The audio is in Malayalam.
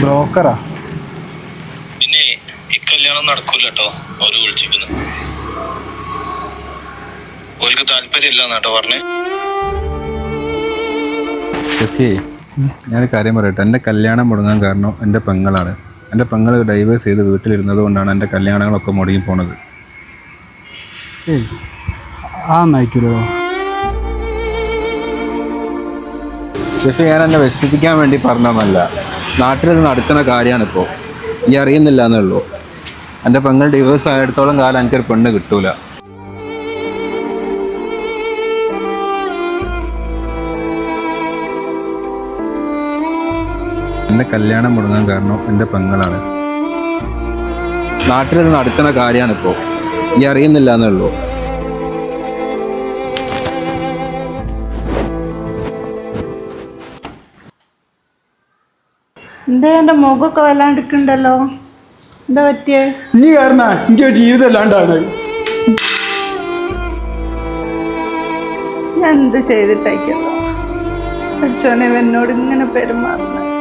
ബ്രോക്കറാ? പിന്നെ ഈ കല്യാണം നടക്കൂല കേട്ടോ. അവര് വിളിച്ചിരിക്കുന്നു. ഓർക്ക് താല്പര്യമില്ല എന്നാട്ടോ പറഞ്ഞേ. ഞാൻ കാര്യം പറയട്ടെ, എൻ്റെ കല്യാണം മുടങ്ങാൻ കാരണം എൻ്റെ പെങ്ങളാണ്. എൻ്റെ പെങ്ങൾ ഡൈവേഴ്സ് ചെയ്ത് വീട്ടിലിരുന്നത് കൊണ്ടാണ് എൻ്റെ കല്യാണങ്ങളൊക്കെ മുടങ്ങി പോണത്. നയിക്കലോ ഷെഫി, ഞാൻ എന്നെ വിഷമിപ്പിക്കാൻ വേണ്ടി പറഞ്ഞതല്ല. നാട്ടിലിത് നടക്കുന്ന കാര്യമാണിപ്പോൾ. ഈ അറിയുന്നില്ല എന്നുള്ളൂ. എൻ്റെ പെങ്ങൾ ഡിവോഴ്സ് ആയിടത്തോളം കാലം എനിക്കൊരു പെണ്ണ് കിട്ടൂല. എൻ്റെ കല്യാണം മുടങ്ങാൻ കാരണം എൻ്റെ പെങ്ങളാണ്. നാട്ടിലിത് നടക്കുന്ന കാര്യമാണിപ്പോൾ. ഈ അറിയുന്നില്ല എന്നുള്ളൂ. എന്താ എൻ്റെ മുഖമൊക്കെ വല്ലാണ്ടിരിക്കണ്ടല്ലോ? എന്താ പറ്റിയേ? നീ കാരണം എനിക്ക് ഒരു ജീവിതം അല്ലാണ്ടാണ്. ഞാൻ എന്ത് ചെയ്തിട്ടേക്കല്ലോ? പഠിച്ചോനെ എന്നോട് ഇങ്ങനെ പെരുമാറുന്നത്.